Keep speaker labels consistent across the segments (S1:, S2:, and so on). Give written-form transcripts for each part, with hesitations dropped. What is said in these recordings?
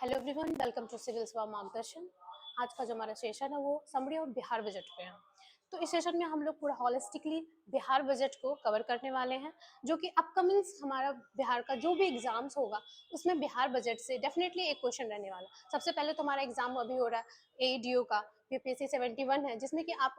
S1: Hello everyone, welcome to civil Seva Margdarshan. आज का जो हमारा सेशन है वो समरी ऑफ बिहार बजट पे है। तो इस सेशन में हम लोग पूरा हॉलिस्टिकली बिहार बजट को कवर करने वाले हैं, जो कि अपकमिंग हमारा बिहार का जो भी एग्जाम्स होगा उसमें बिहार बजट से डेफिनेटली एक क्वेश्चन रहने वाला। सबसे पहले तो हमारा एग्जाम अभी हो रहा है एडीओ का, बीपीएससी 71 है, जिसमें कि आप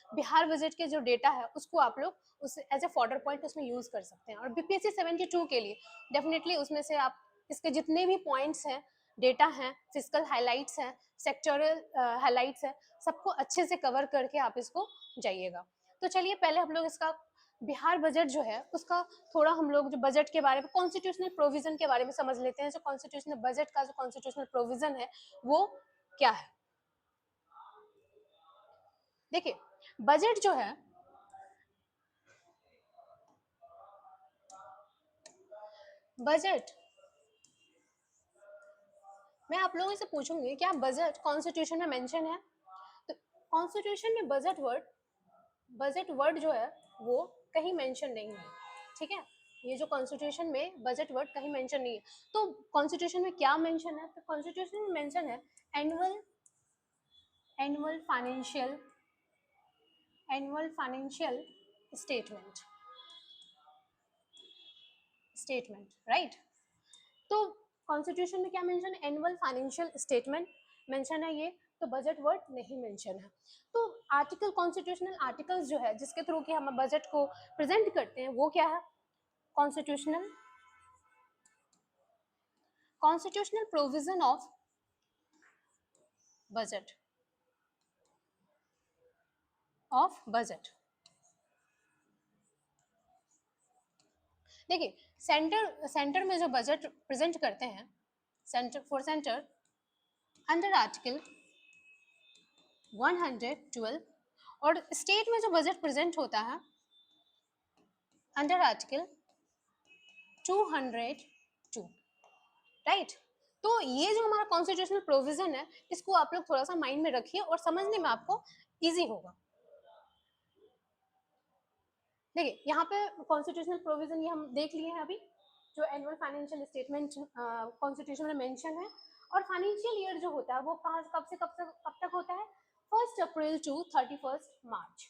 S1: बिहार बजट के जो डेटा है उसको आप लोग उस एज ए फॉर्डर पॉइंट उसमें यूज कर सकते हैं। और बीपीएससी 72 के लिए डेफिनेटली उसमें से आप इसके जितने भी पॉइंट्स हैं, डेटा हैं, फिजिकल हाइलाइट्स हैं, सेक्टोरल हाइलाइट्स हैं, सबको अच्छे से कवर करके आप इसको जाइएगा। तो चलिए पहले हम लोग इसका बिहार बजट जो है उसका थोड़ा हम लोग जो बजट के बारे में, कॉन्स्टिट्यूशनल प्रोविजन के बारे में समझ लेते हैं। जो कॉन्स्टिट्यूशनल बजट का जो कॉन्स्टिट्यूशनल प्रोविजन है वो क्या है। देखिए, बजट जो है, बजट मैं आप लोगों से पूछूंगी क्या बजट कॉन्स्टिट्यूशन में मेंशन है। तो कॉन्स्टिट्यूशन में बजट वर्ड जो है वो कहीं मेंशन नहीं है, ठीक है। ये जो कॉन्स्टिट्यूशन में बजट वर्ड कहीं मेंशन नहीं है। तो कॉन्स्टिट्यूशन में क्या मेंशन है? तो कॉन्स्टिट्यूशन में मेंशन है annual annual financial annual financial statement statement right. तो कॉन्स्टिट्यूशन में क्या मेंशन है? एनुअल फाइनेंशियल स्टेटमेंट मेंशन है ये, तो बजट वर्ड नहीं मेंशन है। तो आर्टिकल, कॉन्स्टिट्यूशनल आर्टिकल्स जो है जिसके थ्रू कि हम बजट को प्रेजेंट करते हैं वो क्या है? कॉन्स्टिट्यूशनल प्रोविजन ऑफ बजट देखिए, सेंटर में जो बजट प्रेजेंट करते हैं, सेंटर अंडर आर्टिकल 112, और स्टेट में जो बजट प्रेजेंट होता है अंडर आर्टिकल 202, राइट। तो ये जो हमारा कॉन्स्टिट्यूशनल प्रोविजन है इसको आप लोग थोड़ा सा माइंड में रखिए और समझने में आपको इजी होगा। देखिए, यहाँ पे कॉन्स्टिट्यूशनल प्रोविजन ये हम देख लिए हैं अभी, जो एनुअल फाइनेंशियल स्टेटमेंट कॉन्स्टिट्यूशन में मेंशन है। और फाइनेंशियल ईयर जो होता है वो कब से कब तक होता है? 1 अप्रैल टू 31 मार्च।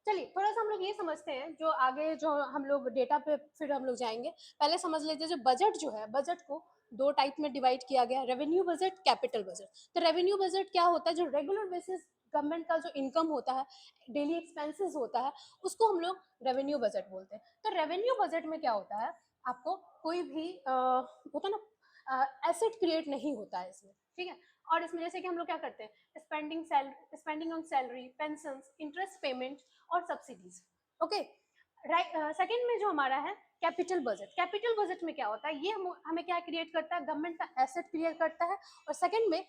S1: चलिए थोड़ा सा हम लोग ये समझते हैं, जो आगे जो हम लोग डेटा पे फिर हम लोग जाएंगे। पहले समझ लेते हैं जो बजट जो है, बजट को दो टाइप में डिवाइड किया गया है, रेवेन्यू बजट, कैपिटल बजट। तो रेवेन्यू बजट क्या होता है? जो रेगुलर बेसिस गवर्नमेंट का जो इनकम होता है, डेली एक्सपेंसेस होता है, उसको हम लोग रेवेन्यू बजट बोलते हैं। तो रेवेन्यू बजट में क्या होता है? आपको कोई भी होता ना एसेट क्रिएट नहीं होता है इसमें, ठीक है। और इसमें जैसे कि हम लोग क्या करते हैं, spending on salary, pension, interest payment और सब्सिडीज, ओके। सेकंड में जो हमारा है कैपिटल बजट में क्या होता है? ये हमें क्या क्रिएट करता है? गवर्नमेंट का एसेट क्रिएट करता है। और सेकंड में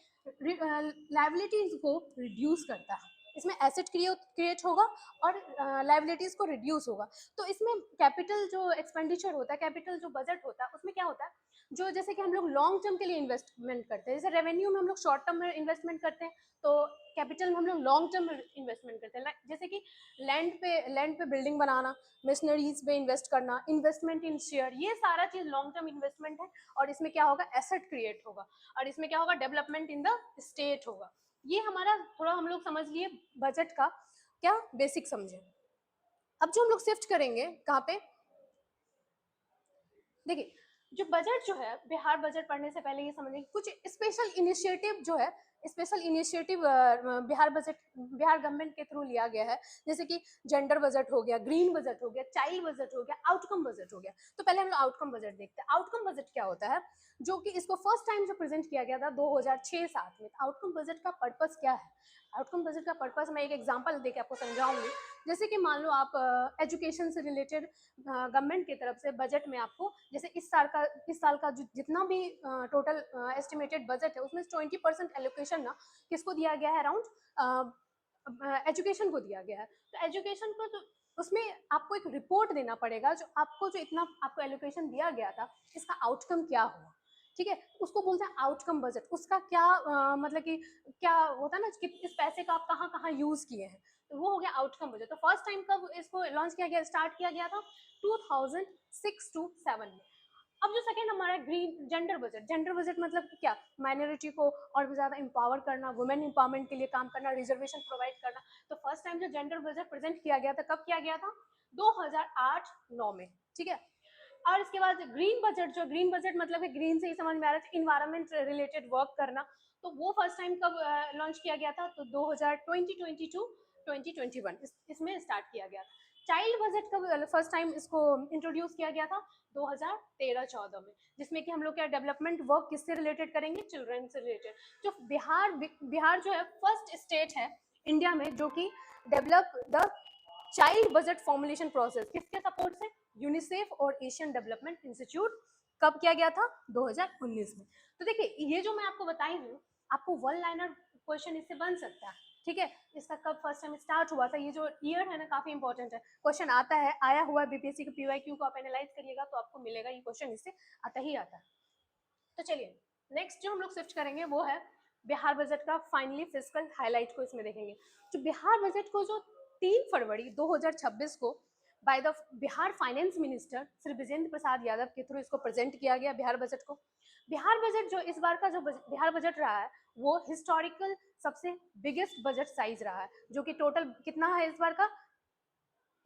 S1: लाइबिलिटीज को रिड्यूस करता है। इसमें एसेट क्रिएट होगा और लाइबिलिटीज को रिड्यूस होगा। तो इसमें कैपिटल जो एक्सपेंडिचर होता है, कैपिटल जो बजट होता है, उसमें क्या होता है? जो जैसे कि हम लोग लॉन्ग टर्म के लिए इन्वेस्टमेंट करते हैं, जैसे रेवेन्यू में हम लोग शॉर्ट टर्म में इन्वेस्टमेंट करते हैं, तो कैपिटल में हम लोग लॉन्ग टर्म में इन्वेस्टमेंट करते हैं। जैसे कि लैंड पे बिल्डिंग बनाना, मशीनरीज पे इन्वेस्ट करना, इन्वेस्टमेंट इन शेयर, ये सारा चीज लॉन्ग टर्म इन्वेस्टमेंट है। और इसमें क्या होगा? एसेट क्रिएट होगा। और इसमें क्या होगा? डेवलपमेंट इन द स्टेट होगा। ये हमारा थोड़ा हम लोग समझ लिए बजट का क्या बेसिक समझे। अब जो हम लोग शिफ्ट करेंगे कहाँ पे? देखिए, जो बजट जो है, बिहार बजट पढ़ने से पहले ये समझें कुछ स्पेशल इनिशिएटिव जो है, स्पेशल इनिशिएटिव बिहार गवर्नमेंट के थ्रू लिया गया है। जैसे कि जेंडर बजट हो गया, ग्रीन बजट हो गया, चाइल्ड बजट हो गया, आउटकम बजट हो गया। तो पहले हम लोग आउटकम बजट देखते हैं। आउटकम बजट क्या होता है? जो कि इसको फर्स्ट टाइम जो प्रेजेंट किया गया था 2006-07 में। आउटकम बजट का पर्पस क्या है? आउटकम बजट का पर्पस मैं एक एग्जांपल देके आपको समझाऊंगी। जैसे कि मान लो आप एजुकेशन से रिलेटेड गवर्नमेंट की तरफ से बजट में आपको, जैसे इस साल का जितना भी टोटल एस्टिमेटेड बजट है उसमें 20% एलोकेशन ना किसको दिया गया है? अराउंड एजुकेशन को दिया गया है। तो एजुकेशन को तो उसमें आपको एक रिपोर्ट देना पड़ेगा, जो आपको जो इतना आपको एलोकेशन दिया गया था इसका आउटकम क्या हुआ, ठीक है। उसको बोलते हैं आउटकम बजट। उसका क्या मतलब कि क्या होता है ना कि इस पैसे का आप कहाँ कहाँ यूज किए हैं, तो वो हो गया आउटकम बजट। तो फर्स्ट टाइम कब इसको लॉन्च किया गया, स्टार्ट किया गया था? 2006 to 7 में। अब जो सेकंड हमारा green gender budget, gender budget मतलब क्या, माइनॉरिटी को और भी ज्यादा एम्पावर करना, वुमेन एम्पावरमेंट के लिए काम करना, रिजर्वेशन प्रोवाइड करना। तो फर्स्ट टाइम जो जेंडर बजट प्रेजेंट किया गया था, कब किया गया था, 2008-9 में, ठीक है। और इसके बाद ग्रीन बजट, जो ग्रीन बजट मतलब है ग्रीन से ही समझ में आ रहा है, इन्वायरमेंट रिलेटेड वर्क करना, तो वो फर्स्ट टाइम कब लॉन्च किया गया था, तो 2022-2021 इसमें स्टार्ट किया गया था। चाइल्ड बजट कब फर्स्ट टाइम इसको इंट्रोड्यूस किया गया था, 2013-14 में, जिसमें कि हम लोग क्या डेवलपमेंट वर्क किससे रिलेटेड करेंगे, चिल्ड्रन से रिलेटेड। जो बिहार जो है फर्स्ट स्टेट है इंडिया में जो कि develop the child budget formulation process, किसके सपोर्ट से, यूनिसेफ और एशियन डेवलपमेंट इंस्टीट्यूट, कब किया गया था, 2019 में। तो देखिए ये जो मैं आपको बताई हूँ, आपको वन लाइनर क्वेश्चन इससे बन सकता है, ठीक है। इसका कब फर्स्ट टाइम स्टार्ट हुआ था, ये जो ईयर है ना काफी इंपॉर्टेंट है, क्वेश्चन आता है, आया हुआ बीपीएससी के पीवाईक्यू को आप एनालाइज करिएगा तो आपको मिलेगा ये क्वेश्चन, इससे आता ही आता है। तो चलिए नेक्स्ट जो हम लोग शिफ्ट करेंगे वो है बिहार बजट का फाइनली फिस्कल हाईलाइट को इसमें देखेंगे। जो बिहार बजट को जो 3 फरवरी 2026 को by the Bihar finance minister Shri Vijendra Prasad Yadav के थ्रू इसको प्रेजेंट किया गया बिहार बजट को। बिहार बजट जो इस बार का जो बिहार बजट रहा है वो हिस्टोरिकल सबसे बिगेस्ट बजट साइज रहा है, जो कि टोटल कितना है इस बार का,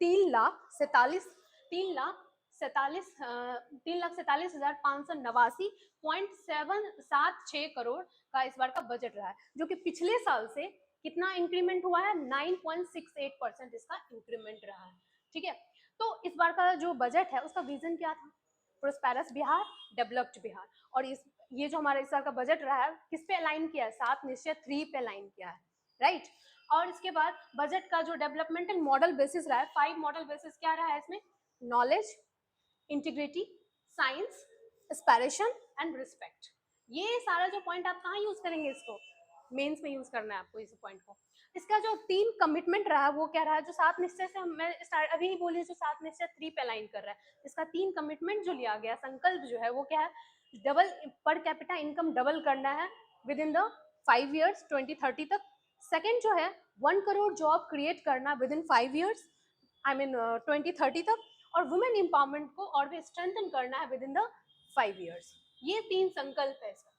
S1: 3,47,589.776 करोड़ का इस बार का बजट रहा है, जो कि पिछले साल से कितना इंक्रीमेंट हुआ है, 9.68% इसका इंक्रीमेंट रहा है, ठीक है। तो इस बार का जो बजट है उसका विजन क्या था, प्रोस्पेरस बिहार, डेवलप्ड बिहार। और ये जो हमारा इस साल का बजट रहा है किस पे अलाइन किया है, 7 निश्चय 3 पे अलाइन किया है, राइट। और इसके बाद बजट का जो डेवलपमेंटल मॉडल बेसिस रहा है, 5 मॉडल बेसिस क्या रहा है इसमें, knowledge, integrity, science, aspiration and respect. ये सारा जो पॉइंट आप कहाँ यूज करेंगे, इसको मेंस में यूज करना है आपको इस पॉइंट को। इसका जो 3 कमिटमेंट रहा है वो क्या रहा है, जो 7 निश्चय से मैं अभी ही बोली, जो 7 निश्चय 3 पे अलाइन कर रहा है, इसका 3 कमिटमेंट जो लिया गया, संकल्प जो है वो क्या है, double per capita income double करना है विद इन द 5 ईयर्स 2030 तक। सेकेंड जो है 1 करोड़ जॉब क्रिएट करना with in 5 years, I mean 2030 तक। और वुमेन एम्पावरमेंट को और भी स्ट्रेंथन करना है विद इन द 5 ईयर्स। ये 3 संकल्प है इसका।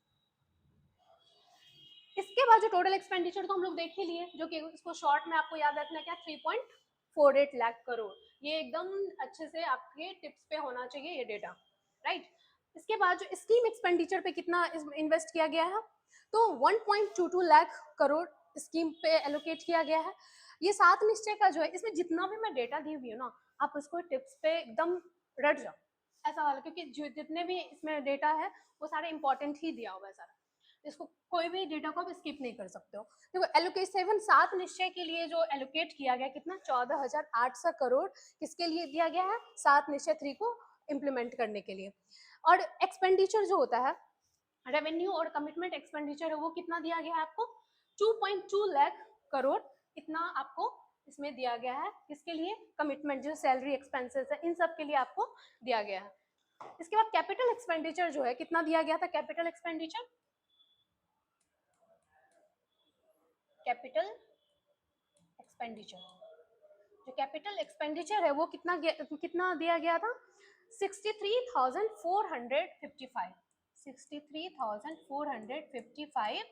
S1: इसके बाद जो टोटल एक्सपेंडिचर तो हम लोग देख ही लिए, जो कि इसको शॉर्ट में आपको याद रखना क्या, 3.48 लाख करोड़। ये एकदम अच्छे से आपके टिप्स पे होना चाहिए ये डेटा, राइट। इसके बाद जो स्कीम एक्सपेंडिचर पे कितना इन्वेस्ट किया गया है, तो 1.22 लाख करोड़ स्कीम पे एलोकेट किया गया है। ये 7 निश्चय का जो है, इसमें जितना भी मैं डेटा दी हुई हूँ ना, आप उसको टिप्स पे एकदम रट जाओ ऐसा वाला, क्योंकि जितने भी इसमें डेटा है वो सारे इंपॉर्टेंट ही दिया हुआ है सारा, इसको कोई भी डेटा को आप स्किप नहीं कर सकते हो। देखो एलोकेशन 7 निश्चय के लिए जो एलोकेट किया गया कितना, 14,800 करोड़ किसके लिए दिया गया है, 7 निश्चय 3 को इम्प्लीमेंट करने के लिए। और एक्सपेंडिचर जो होता है, रेवेन्यू और कमिटमेंट एक्सपेंडिचर है, वो कितना दिया गया है आपको, 2.2 लाख करोड़ इतना आपको इसमें दिया गया है। किसके लिए, कमिटमेंट जो सैलरी एक्सपेंसेस है इन सब के लिए आपको दिया गया है। इसके बाद कैपिटल एक्सपेंडिचर जो है कितना दिया गया था, कैपिटल एक्सपेंडिचर, कैपिटल एक्सपेंडिचर, जो कैपिटल एक्सपेंडिचर है वो कितना दिया गया था, 63,455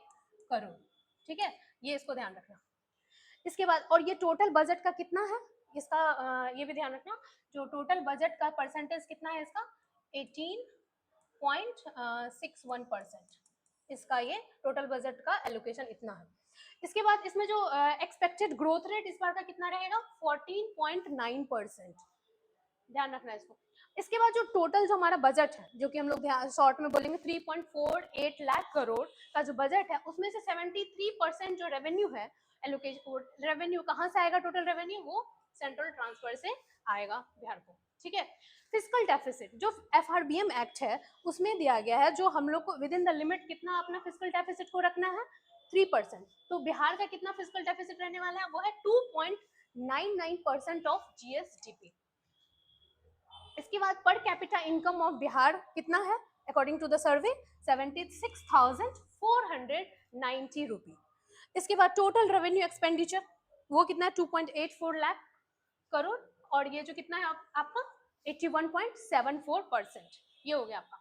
S1: करोड़, ठीक है। ये इसको ध्यान रखना। इसके बाद और ये टोटल बजट का कितना है इसका, ये भी ध्यान रखना, जो टोटल बजट का परसेंटेज कितना है इसका, 18.61%, इसका ये टोटल बजट का एलोकेशन इतना है। इसके बाद इसमें जो एक्सपेक्टेड ग्रोथ रेट इस बार का कितना रहेगा, 14.9%, ध्यान रखना इसको। इसके बाद जो टोटल जो हमारा बजट है, जो कि हम लोग शॉर्ट में बोलेंगे 3.48 लाख करोड़ का जो बजट है, उसमें से 73% जो रेवेन्यू है, एलोकेशन रेवेन्यू कहाँ से आएगा, टोटल रेवेन्यू वो सेंट्रल ट्रांसफर से आएगा बिहार को, ठीक है। फिजिकल डेफिसिट जो FRBM एक्ट है उसमें दिया गया है, जो हम लोग को विद इन द लिमिट कितना अपना फिजिकल डेफिसिट को रखना है, 3%। तो बिहार का कितना फिजिकल डेफिसिट रहने वाला है, वो है 2.99% ऑफ GSDP। इसके बाद per capita income of Bihar कितना है, अकॉर्डिंग टू द सर्वे 76,490 रुपी। इसके बाद टोटल रेवेन्यू एक्सपेंडिचर वो कितना है, 2.84 लाख करोड़, और ये जो कितना है आपका 81.74%। ये हो गया आपका।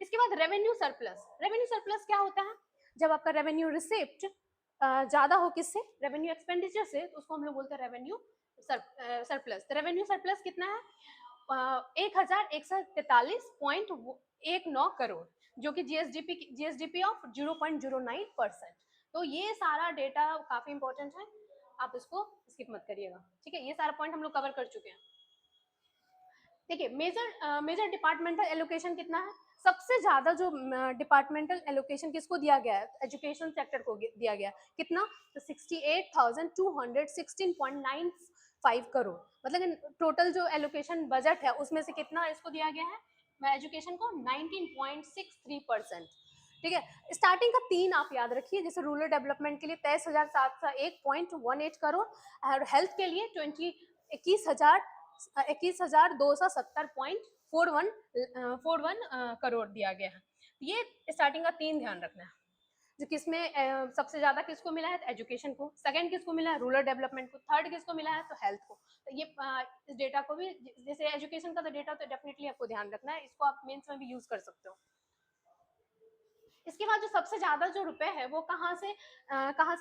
S1: इसके बाद रेवेन्यू सरप्लस। रेवेन्यू सरप्लस क्या होता है? जब आपका रेवेन्यू रिसिप्ट ज्यादा हो किससे, रेवेन्यू एक्सपेंडिचर से, तो उसको हम लोग बोलते हैं रेवेन्यू सरप्लस। रेवेन्यू सरप्लस कितना है? 1143.19 करोड़, जो कि जीएसडीपी ऑफ 0.09%। तो ये सारा डेटा काफी इंपॉर्टेंट है, आप इसको स्किप मत करिएगा, ठीक है। ये सारा पॉइंट हम लोग कवर कर चुके हैं। देखिए मेजर डिपार्टमेंटल एलोकेशन कितना है? सबसे ज्यादा जो डिपार्टमेंटल एलोकेशन किसको दिया गया है? एजुकेशन सेक्टर को दिया गया है। कितना? तो 68,216.95 करोड़, मतलब टोटल जो एलोकेशन बजट है उसमें से कितना इसको दिया गया है एजुकेशन को? 19.63%। ठीक है। स्टार्टिंग का 3 आप याद रखिए, जैसे रूरल डेवलपमेंट के लिए 23,701.18 करोड़ और हेल्थ के लिए 21,270.41 करोड़ दिया गया है। ये स्टार्टिंग का 3 ध्यान रखना है। जो किसमें सबसे ज्यादा किसको मिला है? एजुकेशन को। सेकंड किसको मिला है? रूरल डेवलपमेंट को। थर्ड किसको मिला है? तो हेल्थ को। तो ये इस डेटा को भी, जैसे एजुकेशन का तो डेटा तो डेफिनेटली आपको ध्यान रखना है, इसको आप मेंस में भी यूज कर सकते हो। इसके बाद जो सबसे ज्यादा जो रुपए है वो कहाँ से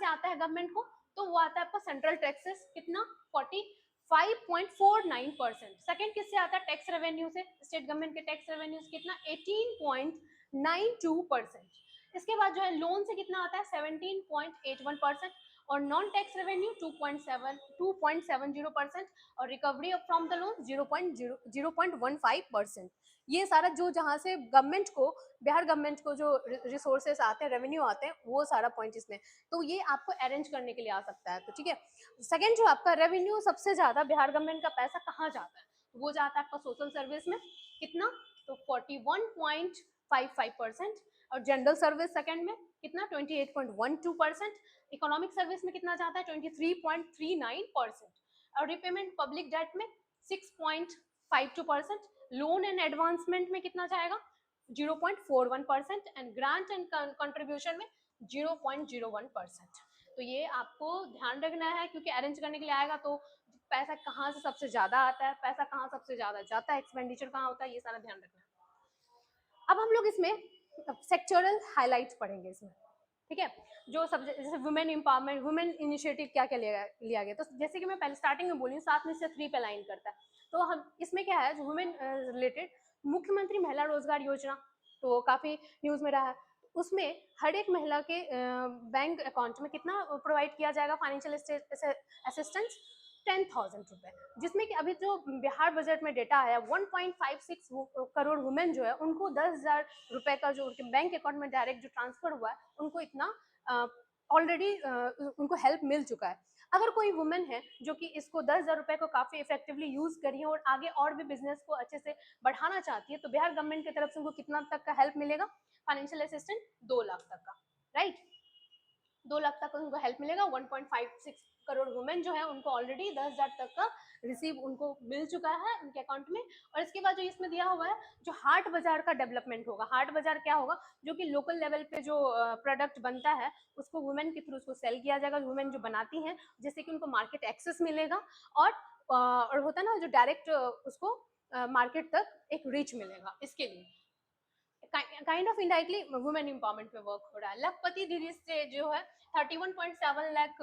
S1: आता है गवर्नमेंट को? तो वो आता है आपका सेंट्रल टैक्सेस। कितना? 45.49%। सेकंड किससे आता है? टैक्स रेवेन्यू से। स्टेट गवर्नमेंट के टैक्स रेवेन्यूज कितना? 18.92%। इसके बाद जो है लोन से कितना आता है? 17.81%। और नॉन टैक्स रेवेन्यू 2.70% और रिकवरी फ्रॉम द लोन 0.15%। ये सारा जो जहाँ से गवर्नमेंट को, बिहार गवर्नमेंट को जो रिसोर्सेस आते हैं, रेवेन्यू आते हैं, वो सारा पॉइंट इसमें, तो ये आपको अरेंज करने के लिए आ सकता है। तो ठीक है, सेकंड जो आपका रेवेन्यू सबसे ज्यादा बिहार गवर्नमेंट का पैसा कहाँ जाता है? वो जाता है आपका सोशल सर्विस में। कितना? तो 41.55%। और जनरल सर्विस सेकंड में कितना? 28.12%। इकोनॉमिक सर्विस में कितना जाता है? 23.39%। और रिपेमेंट पब्लिक डेट में 6.52%। लोन एंड एडवांसमेंट में कितना जाएगा? 0.41%। एंड ग्रांट एंड कंट्रीब्यूशन में 0.01%। तो ये आपको ध्यान रखना है, क्योंकि अरेंज करने के लिए आएगा तो पैसा कहाँ से सबसे ज्यादा आता है, पैसा कहाँ सबसे ज्यादा जाता है, एक्सपेंडिचर कहाँ होता है, ये सारा ध्यान रखना है। अब हम लोग इसमें सेक्टोरल हाईलाइट्स पढ़ेंगे इसमें, ठीक है। जो सब्जेक्ट जैसे वुमेन एम्पावरमेंट, वुमेन इनिशिएटिव क्या क्या लिया गया, तो जैसे कि मैं पहले स्टार्टिंग में बोली 7 में से 3 पे लाइन करता है। तो हम इसमें क्या है, जो वुमेन रिलेटेड मुख्यमंत्री महिला रोजगार योजना, तो काफी न्यूज में रहा है। उसमें हर एक महिला के बैंक अकाउंट में कितना प्रोवाइड किया जाएगा फाइनेंशियल असिस्टेंस? 10,000 रुपए, जिसमें कि अभी जो बिहार बजट में डेटा आया 1.56 करोड़ वुमेन जो है उनको 10,000 रुपए का जो उनके बैंक अकाउंट में डायरेक्ट जो ट्रांसफर हुआ है, उनको इतना ऑलरेडी उनको हेल्प मिल चुका है। अगर कोई वुमेन है जो कि इसको 10,000 रुपए को काफी इफेक्टिवली यूज करी है और आगे और भी बिजनेस को अच्छे से बढ़ाना चाहती है, तो बिहार गवर्नमेंट की तरफ से उनको कितना तक का हेल्प मिलेगा? फाइनेंशियल असिस्टेंट 2 लाख तक का, राइट। 2 लाख तक उनको हेल्प मिलेगा। 1.56 करोड़ वुमेन जो है उनको ऑलरेडी 10,000 तक का रिसीव उनको मिल चुका है उनके अकाउंट में। और इसके बाद जो इसमें दिया हुआ है, जो हाट बाजार का डेवलपमेंट होगा। हाट बाजार क्या होगा? जो कि लोकल लेवल पे जो प्रोडक्ट बनता है उसको वुमेन के थ्रू उसको सेल किया जाएगा, वुमेन जो बनाती हैं, जिससे कि उनको मार्केट एक्सेस मिलेगा और होता है ना जो डायरेक्ट उसको मार्केट तक एक रीच मिलेगा, इसके लिए kind of indirectly women empowerment पे वर्क हो रहा है। लखपति दीदी से जो है 31.7 लाख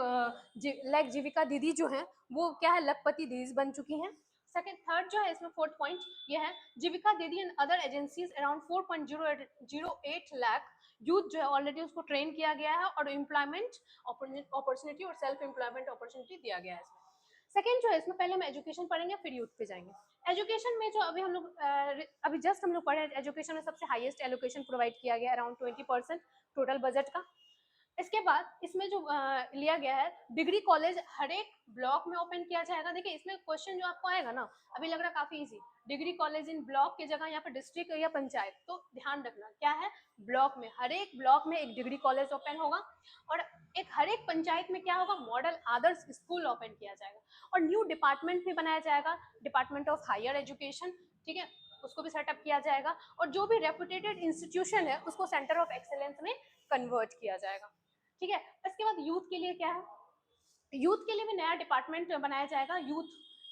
S1: जीविका दीदी जो है वो क्या है, लखपति दीदी बन चुकी हैं। सेकंड थर्ड जो है इसमें फोर्थ पॉइंट ये है, जीविका दीदी and other agencies around 4.08 lakh youth जो है ऑलरेडी उसको ट्रेन किया गया है और एम्प्लॉयमेंट अपॉर्चुनिटी और सेल्फ एम्प्लॉयमेंट अपॉर्चुनिटी दिया गया है इसमें। सेकेंड जो है इसमें पहले हम एजुकेशन पढ़ेंगे फिर यूथ पे जाएंगे। एजुकेशन में जो अभी हम लोग अभी जस्ट हम लोग पढ़े, एजुकेशन में सबसे हाईएस्ट एलोकेशन प्रोवाइड किया गया अराउंड 20% टोटल बजट का। इसके बाद इसमें जो लिया गया है, डिग्री कॉलेज हर एक ब्लॉक में ओपन किया जाएगा। देखिए इसमें क्वेश्चन जो आपको आएगा ना, अभी लग रहा है काफी easy, degree college in block की जगह यहाँ पे डिस्ट्रिक्ट या पंचायत, तो ध्यान रखना क्या है, ब्लॉक में, हर एक ब्लॉक में एक डिग्री कॉलेज ओपन होगा। और एक हर एक पंचायत में क्या होगा, मॉडल आदर्श स्कूल ओपन किया जाएगा। और न्यू डिपार्टमेंट भी बनाया जाएगा, डिपार्टमेंट ऑफ हायर एजुकेशन, ठीक है, उसको भी सेटअप किया जाएगा। और जो भी रेपुटेटेड इंस्टीट्यूशन है उसको सेंटर ऑफ एक्सेलेंस में कन्वर्ट किया जाएगा, ठीक है। इसके बाद यूथ के लिए क्या है, यूथ के लिए भी नया डिपार्टमेंट बनाया जाएगा, youth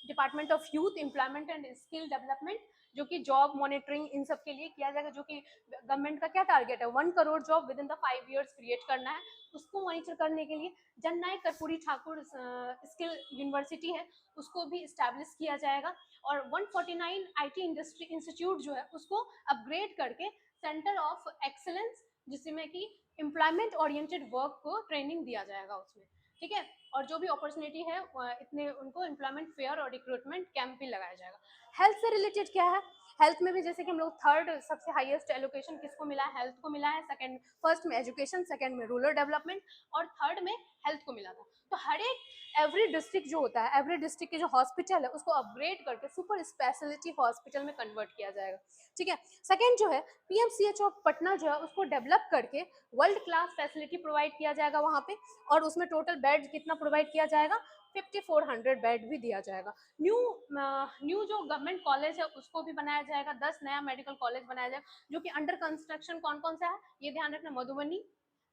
S1: department of youth employment and skill development, जो कि जॉब मॉनिटरिंग इन सब के लिए किया जाएगा, जो कि गवर्नमेंट का क्या टारगेट है, 1 crore job with in the 5 years create करना है, उसको मॉनिटर करने के लिए जननायक कर्पूरी ठाकुर स्किल यूनिवर्सिटी है उसको भी स्टैब्लिश किया जाएगा, और 149 आईटी इंडस्ट्री इंस्टीट्यूट जो है उसको अपग्रेड करके सेंटर ऑफ एक्सीलेंस, जिसमें कि एम्प्लॉयमेंट ओरिएंटेड वर्क को ट्रेनिंग दिया जाएगा उसमें, ठीक है। और जो भी अपॉर्चुनिटी है इतने उनको एम्प्लॉयमेंट फेयर और रिक्रूटमेंट कैंप भी लगाया जाएगा। हेल्थ से रिलेटेड क्या है, हेल्थ में भी जैसे कि हम लोग थर्ड सबसे हाईएस्ट एलोकेशन किसको मिला है, हेल्थ को मिला है, सेकंड फर्स्ट में एजुकेशन, सेकंड में रूरल डेवलपमेंट और थर्ड में हेल्थ को मिला था। तो हर एक एवरी डिस्ट्रिक्ट जो होता है, एवरी डिस्ट्रिक्ट के जो हॉस्पिटल है उसको अपग्रेड करके सुपर स्पेशलिटी हॉस्पिटल में कन्वर्ट किया जाएगा, ठीक है। सेकंड जो है पीएमसीएच ऑफ पटना जो है उसको डेवलप करके वर्ल्ड क्लास फैसिलिटी प्रोवाइड किया जाएगा वहाँ पे, और उसमें टोटल बेड कितना प्रोवाइड किया जाएगा, 5400 बेड भी दिया जाएगा। न्यू जो गवर्नमेंट कॉलेज है उसको भी बनाया जाएगा, 10 नया मेडिकल कॉलेज बनाया जाएगा, जो कि अंडर कंस्ट्रक्शन कौन कौन सा है ये ध्यान रखना, मधुबनी,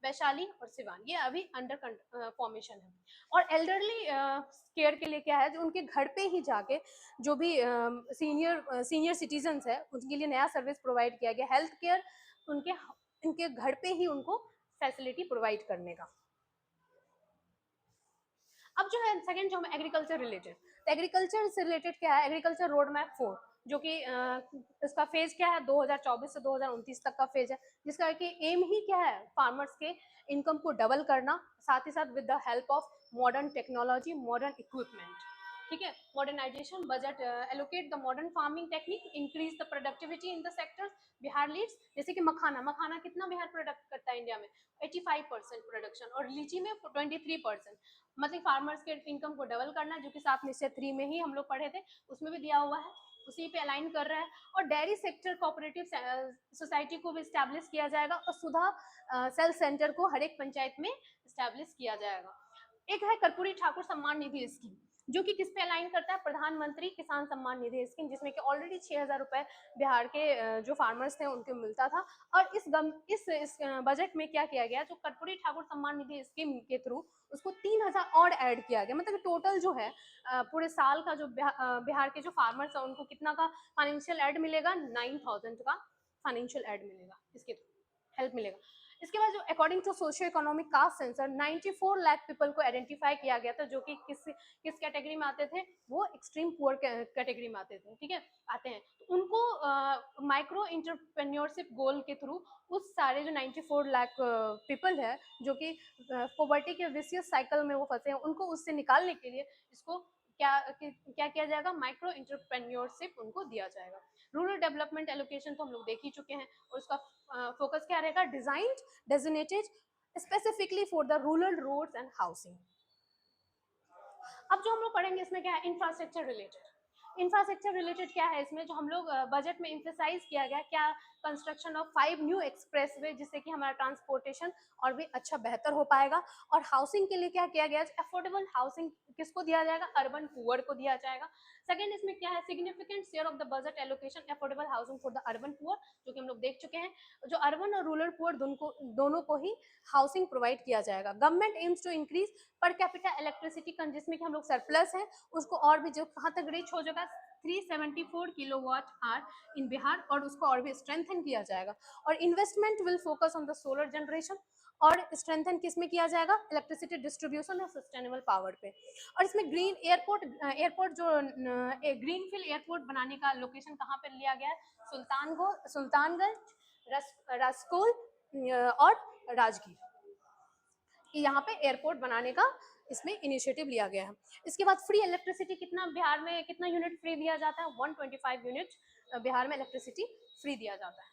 S1: वैशाली और सिवान, ये अभी अंडर फॉर्मेशन है। और एल्डरली केयर के लिए क्या है, जो उनके घर पे ही जाके जो भी सीनियर सिटीजन्स है उनके लिए नया सर्विस प्रोवाइड किया गया, हेल्थ केयर उनके घर पे ही उनको फैसिलिटी प्रोवाइड करने का। अब जो है सेकंड जो है एग्रीकल्चर रिलेटेड, तो एग्रीकल्चर से रिलेटेड क्या है, एग्रीकल्चर रोड मैप 4, जो कि इसका फेज क्या है 2024 से 2029 तक का फेज है, जिसका कि एम ही क्या है, फार्मर्स के इनकम को डबल करना, साथ ही साथ with the help of modern technology, modern equipment, ठीक है, modernization, budget allocate the modern farming technique, increase the productivity in the sectors. Bihar leads, जैसे कि मखाना कितना बिहार प्रोडक्ट करता है इंडिया में, 85% प्रोडक्शन, और लीची में 23%, मतलब फार्मर्स के इनकम को डबल करना, जो कि 7/3 में ही हम लोग पढ़े थे, उसमें भी दिया हुआ है, उसी पे अलाइन कर रहा है। और डेयरी सेक्टर कोऑपरेटिव सोसाइटी को भी स्टैब्लिश किया जाएगा, और सुधा सेल्फ सेंटर को हर एक पंचायत में स्टैब्लिश किया जाएगा। एक है कर्पूरी ठाकुर सम्मान निधि स्कीम, जो कि किस पे अलाइन करता है, प्रधानमंत्री किसान सम्मान निधि स्कीम, जिसमें कि ऑलरेडी 6,000 रुपए बिहार के जो फार्मर्स थे उनको मिलता था। और इस बजट में क्या किया गया, जो कर्पूरी ठाकुर सम्मान निधि स्कीम के थ्रू उसको 3,000 और ऐड किया गया, मतलब टोटल जो है पूरे साल का जो बिहार के जो फार्मर्स है उनको कितना का फाइनेंशियल ऐड मिलेगा, 9,000 का फाइनेंशियल ऐड मिलेगा, इसके थ्रू हेल्प मिलेगा। इसके बाद जो according to socio economic caste census 94 lakh people को आइडेंटिफाई किया गया था, जो कि किस कैटेगरी में आते थे, वो एक्सट्रीम पुअर कैटेगरी में आते थे, ठीक है, आते हैं। तो उनको माइक्रो इंटरप्रेन्योरशिप गोल के थ्रू उस सारे जो 94 लाख पीपल है जो कि पॉवर्टी के विशियस साइकिल में वो फंसे हैं, उनको उससे निकालने के लिए इसको क्या किया जाएगा, माइक्रो इंटरप्रेन्योरशिप उनको दिया जाएगा। रूरल डेवलपमेंट एलोकेशन तो हम लोग देख ही चुके हैं, और उसका फोकस क्या रहेगा, designed designated specifically for the rural roads and housing. अब जो हम लोग पढ़ेंगे इसमें क्या है, इंफ्रास्ट्रक्चर रिलेटेड। इंफ्रास्ट्रक्चर रिलेटेड क्या है, इसमें जो हम लोग बजट में एम्फेसाइज किया गया, क्या कंस्ट्रक्शन ऑफ 5 न्यू एक्सप्रेसवे, जिससे कि हमारा ट्रांसपोर्टेशन और भी अच्छा बेहतर हो पाएगा। और हाउसिंग के लिए क्या किया गया, अफोर्डेबल हाउसिंग किसको दिया जाएगा, अर्बन पुअर को दिया जाएगा। सेकंड इसमें क्या है, significant share of the budget allocation affordable housing for the urban poor, जो कि हम लोग देख चुके हैं, जो अर्बन और रूरल पुअर दोनों को ही हाउसिंग प्रोवाइड किया जाएगा। Government aims to increase per capita electricity, जिसमें कि हम लोग सरप्लस है उसको और भी जो कहाँ तक रीच हो जाएगा, 374 किलोवाट आवर इन बिहार, और उसको और भी स्ट्रेंथन किया जाएगा। और investment will focus on the solar generation, और स्ट्रेंथन किस में किया जाएगा, इलेक्ट्रिसिटी डिस्ट्रीब्यूशन और सस्टेनेबल पावर पे। और इसमें ग्रीन एयरपोर्ट जो ग्रीनफील्ड एयरपोर्ट बनाने का लोकेशन कहाँ पे लिया गया है, सुल्तानगंज, रसकोल और राजगीर, यहाँ पे एयरपोर्ट बनाने का इसमें इनिशिएटिव लिया गया है। इसके बाद फ्री इलेक्ट्रिसिटी कितना बिहार में, कितना यूनिट फ्री दिया जाता है, 125 यूनिट बिहार में इलेक्ट्रिसिटी फ्री दिया जाता है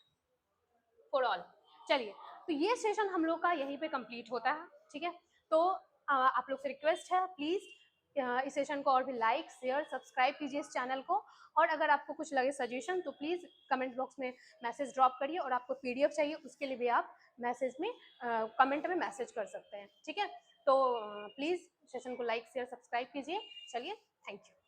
S1: फॉर ऑल। चलिए, तो ये सेशन हम लोग का यहीं पे कंप्लीट होता है, ठीक है। तो आप लोग से रिक्वेस्ट है, प्लीज इस सेशन को और भी लाइक शेयर सब्सक्राइब कीजिए इस चैनल को, और अगर आपको कुछ लगे सजेशन तो प्लीज़ कमेंट बॉक्स में मैसेज ड्रॉप करिए, और आपको पीडीएफ चाहिए उसके लिए भी आप मैसेज में कमेंट में मैसेज कर सकते हैं, ठीक है। तो प्लीज़ सेशन को लाइक शेयर सब्सक्राइब कीजिए। चलिए, थैंक यू।